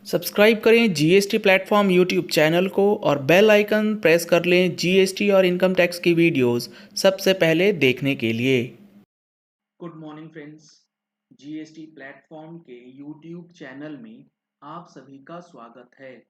Subscribe करें GST platform YouTube channel को और बेल आइकन प्रेस कर लें जीएसटी और इनकम टैक्स की वीडियोस सबसे पहले देखने के लिए। Good morning friends, GST platform के यूट्यूब चैनल में आप सभी का स्वागत है।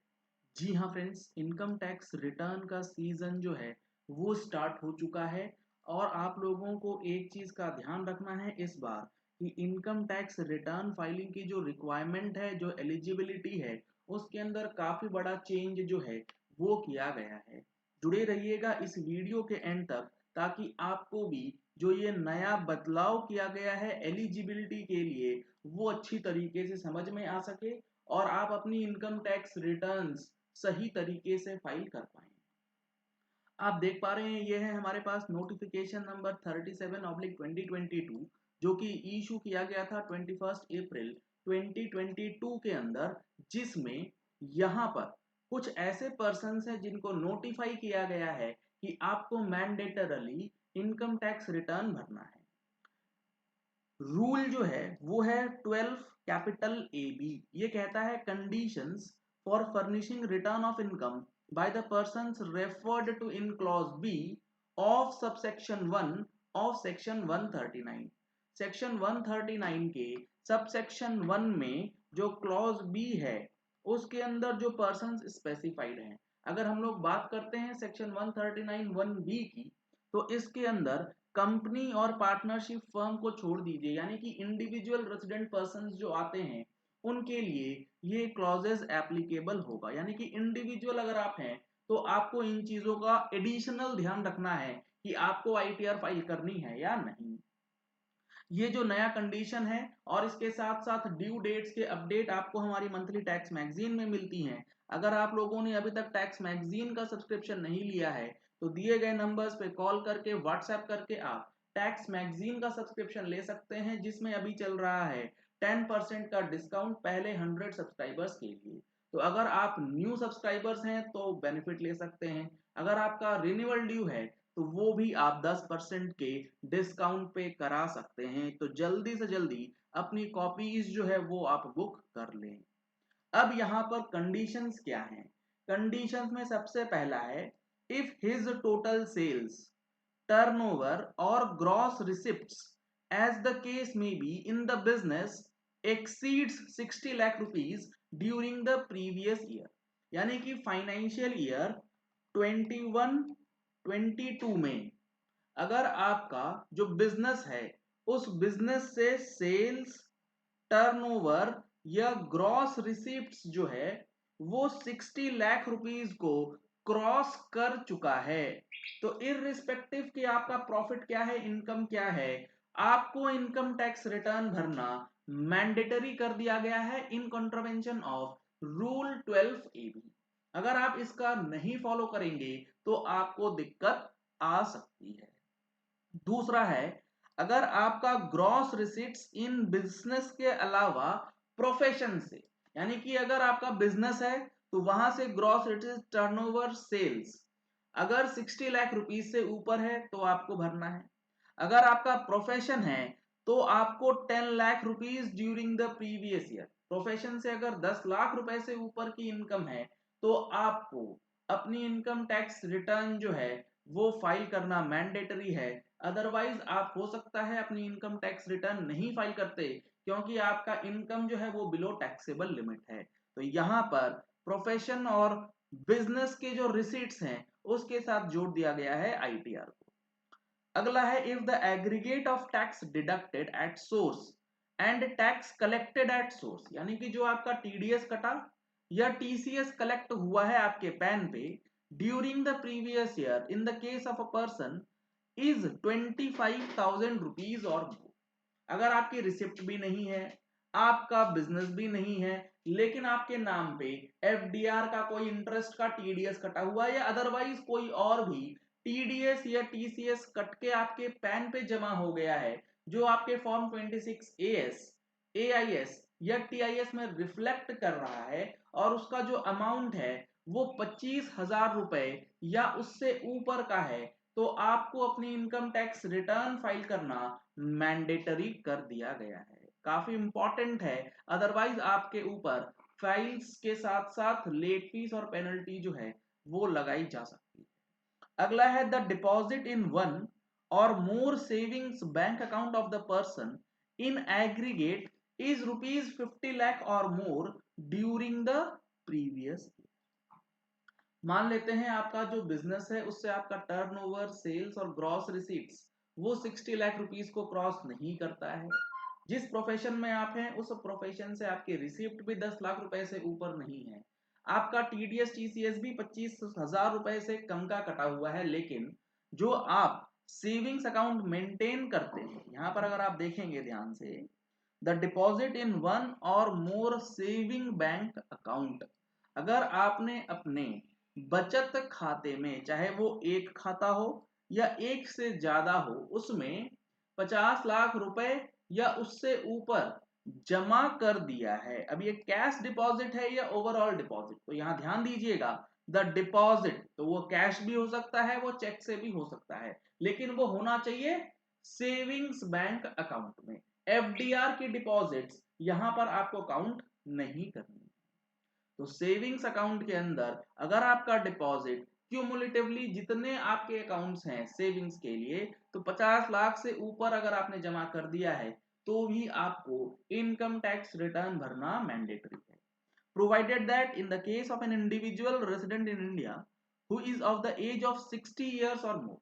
जी हाँ फ्रेंड्स, इनकम टैक्स रिटर्न का सीजन जो है वो स्टार्ट हो चुका है और आप लोगों को एक चीज़ का ध्यान रखना है इस बार कि इनकम टैक्स रिटर्न फाइलिंग की जो रिक्वायरमेंट है, जो एलिजिबिलिटी है, उसके अंदर काफ़ी बड़ा चेंज जो है वो किया गया है। जुड़े रहिएगा इस वीडियो के एंड तक ताकि आपको भी जो ये नया बदलाव किया गया है एलिजिबिलिटी के लिए वो अच्छी तरीके से समझ में आ सके और आप अपनी इनकम टैक्स रिटर्न्स सही तरीके से फाइल कर पाएं। आप देख पा रहे हैं ये है हमारे पास नोटिफिकेशन नंबर 37/2022 जो कि इशू किया गया था 21 अप्रैल 2022 के अंदर, जिसमें यहाँ पर कुछ ऐसे पर्सन्स हैं जिनको नोटिफाई किया गया है कि आपको मैंडेटरली इनकम टैक्स रिटर्न भरना है। रूल जो है वो है 12 कैपिटल AB। ये कहता है conditions for furnishing return of income by the persons referred to in clause B of subsection 1 of section 139। Section 139 के सबसेक्शन 1 में जो क्लॉज बी है उसके अंदर जो पर्सन्स स्पेसिफाइड हैं। अगर हम लोग बात करते हैं सेक्शन 139(1)(b की, तो इसके अंदर कंपनी और पार्टनरशिप फर्म को छोड़ दीजिए, यानी कि इंडिविजुअल रेजिडेंट पर्संस जो आते हैं उनके लिए ये क्लॉजेस एप्लीकेबल होगा। यानी कि इंडिविजुअल अगर आप हैं तो आपको इन चीजों का एडिशनल ध्यान रखना है कि आपको आईटीआर फाइल करनी है या नहीं। ये जो नया कंडीशन है और इसके साथ साथ ड्यू डेट्स के अपडेट आपको हमारी मंथली टैक्स मैगजीन में मिलती हैं। अगर आप लोगों ने अभी तक टैक्स मैगजीन का सब्सक्रिप्शन नहीं लिया है तो दिए गए नंबर्स पे कॉल करके व्हाट्सएप करके आप टैक्स मैगजीन का सब्सक्रिप्शन ले सकते हैं, जिसमें अभी चल रहा है 10% का डिस्काउंट पहले 100 सब्सक्राइबर्स के लिए। तो अगर आप न्यू सब्सक्राइबर्स हैं तो बेनिफिट ले सकते हैं, अगर आपका रिन्यूअल ड्यू है तो वो भी आप 10% के डिस्काउंट पे करा सकते हैं। तो जल्दी से जल्दी अपनी कॉपीज जो है वो आप बुक कर लें। अब यहाँ पर कंडीशंस क्या हैं? कंडीशंस में सबसे पहला है, if his total sales, turnover और gross receipts as the case may be in the business exceeds 60 lakh rupees during the previous year. यानी कि फाइनेंशियल ईयर 21-22 में अगर आपका जो बिजनेस है उस बिजनेस से सेल्स, टर्नओवर या ग्रॉस रिसीप्ट्स जो है वो 60 लाख रुपीस को क्रॉस कर चुका है, तो इररिस्पेक्टिव कि आपका प्रॉफिट क्या है, इनकम क्या है, आपको इनकम टैक्स रिटर्न भरना मैंडेटरी कर दिया गया है इन कॉन्ट्रावेंशन ऑफ रूल 12AB। अगर आप इसका नहीं फॉलो करेंगे तो आपको दिक्कत आ सकती है। दूसरा है, अगर आपका ग्रॉस रिसीट्स इन बिजनेस के अलावा प्रोफेशन से, यानी कि अगर आपका बिजनेस है तो वहां से ग्रॉस रिसीट्स, टर्नओवर, सेल्स अगर 60 लाख रुपीस से ऊपर है तो आपको भरना है। अगर आपका प्रोफेशन है तो आपको 10 lakh rupees during the previous year, profession से अगर 10 लाख रुपए से ऊपर की इनकम है तो आपको अपनी इनकम टैक्स रिटर्न जो है वो फाइल करना मैंडेटरी है। अदरवाइज आप हो सकता है अपनी इनकम टैक्स रिटर्न नहीं फाइल करते क्योंकि आपका इनकम जो है वो बिलो टैक्सेबल लिमिट है। तो यहाँ पर प्रोफेशन और बिजनेस के जो रिसीट्स हैं उसके साथ जोड़ दिया गया है आईटीआर को। अगला है, if the aggregate of tax deducted at source and tax collected at source, यानी कि जो आपका टीडीएस कटा या टीसीएस कलेक्ट हुआ है आपके पैन पे during the previous year in the case of a person is 25,000 rupees और मोर। अगर आपकी रिसिप्ट भी नहीं है, आपका बिजनेस भी नहीं है, लेकिन आपके नाम पे एफडीआर का कोई इंटरेस्ट का टीडीएस कटा हुआ है या अदरवाइज कोई और भी टीडीएस या टीसीएस कट के आपके पैन पे जमा हो गया है, जो आपके फॉर्म 26AS, AIS या टीआईएस में रिफ्लेक्ट कर रहा है और उसका जो अमाउंट है वो 25,000 रुपए या उससे ऊपर का है, तो आपको अपनी इनकम टैक्स रिटर्न फाइल करना मैंडेटरी कर दिया गया है। काफी इंपॉर्टेंट है, अदरवाइज आपके ऊपर फाइल्स के साथ साथ लेट फीस और पेनल्टी जो है वो लगाई जा सकती है। अगला है the deposit in one or more savings bank account of the person in aggregate is ₹50 lakh or more during the previous. मान लेते हैं आपका जो बिजनेस है उससे आपका टर्नओवर, सेल्स और ग्रॉस रिसीट्स वो 60 लाख रुपीस को क्रॉस नहीं करता है। जिस प्रोफेशन में आप हैं उस प्रोफेशन से आपके रिसिप्ट भी 10 लाख रुपए से ऊपर नहीं है। आपका टीडीएस टीसीएस भी 25,000 रुपए से कम का कटा हुआ है। लेकिन जो आप सेविंग्स अकाउंट मेंटेन करते हैं, यहां पर अगर आप देखेंगे ध्यान से, the deposit in one or more saving bank account, अगर आपने अपने बचत खाते में, चाहे वो एक खाता हो या एक से ज्यादा हो, उसमें 50 लाख रुपए या उससे ऊपर जमा कर दिया है। अब ये कैश डिपॉजिट है या ओवरऑल डिपॉजिट, तो यहां ध्यान दीजिएगा, द डिपॉजिट तो वो कैश भी हो सकता है, वो चेक से भी हो सकता है, लेकिन वो होना चाहिए सेविंग्स बैंक अकाउंट में। एफडीआर की डिपॉजिट्स यहां पर आपको काउंट नहीं करनी। तो सेविंग्स अकाउंट के अंदर अगर आपका डिपॉजिट क्यूमुलेटिवली जितने आपके अकाउंट्स हैं सेविंग्स के लिए, तो 50 लाख से ऊपर अगर आपने जमा कर दिया है तो भी आपको इनकम टैक्स रिटर्न भरना मैंडेटरी है। Provided that in the case of an individual resident in India who is of the age of 60 years और मोर,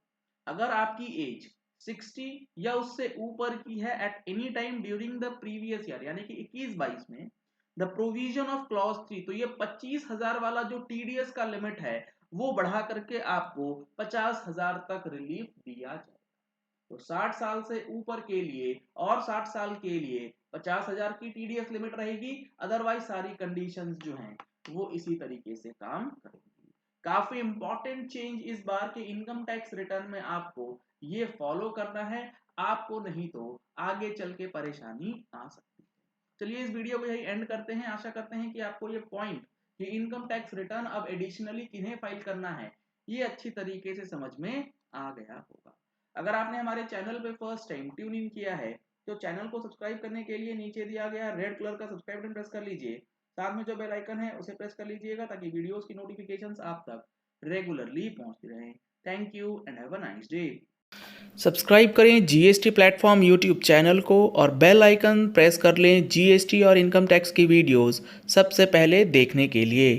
अगर आपकी एज 60 या उससे ऊपर की है at any time during the previous year, यानी कि 21-22 में, द प्रोविजन ऑफ क्लॉज 3, तो ये 25,000 वाला जो टीडीएस का लिमिट है वो बढ़ा करके आपको 50,000 तक रिलीफ दिया जाए। तो 60 साल से ऊपर के लिए और 60 साल के लिए 50,000 की टीडीएस लिमिट रहेगी, अदरवाइज सारी कंडीशंस जो हैं वो इसी तरीके से काम करेंगी। काफी इंपॉर्टेंट चेंज इस बार के इनकम टैक्स रिटर्न में आपको ये फॉलो करना है, आपको नहीं तो आगे चल के परेशानी आ सकती है। चलिए इस वीडियो को यही एंड करते हैं। आशा करते हैं कि आपको ये पॉइंट कि इनकम टैक्स रिटर्न अब एडिशनली किन्हें फाइल करना है ये अच्छी तरीके से समझ में आ गया होगा। अगर आपने हमारे चैनल पे फर्स्ट टाइम ट्यून इन किया है तो चैनल को सब्सक्राइब करने के लिए नीचे दिया गया रेड कलर का सब्सक्राइब बटन प्रेस कर लीजिए। साथ में जो बेल आइकन है उसे प्रेस कर लीजिएगा ताकि वीडियोस की नोटिफिकेशंस आप तक रेगुलरली पहुंचती रहें। Thank you and have a nice day. Subscribe करें जीएसटी प्लेटफॉर्म यूट्यूब चैनल को और बेल आइकन प्रेस कर लें जीएसटी और इनकम टैक्स की वीडियोस सबसे पहले देखने के लिए।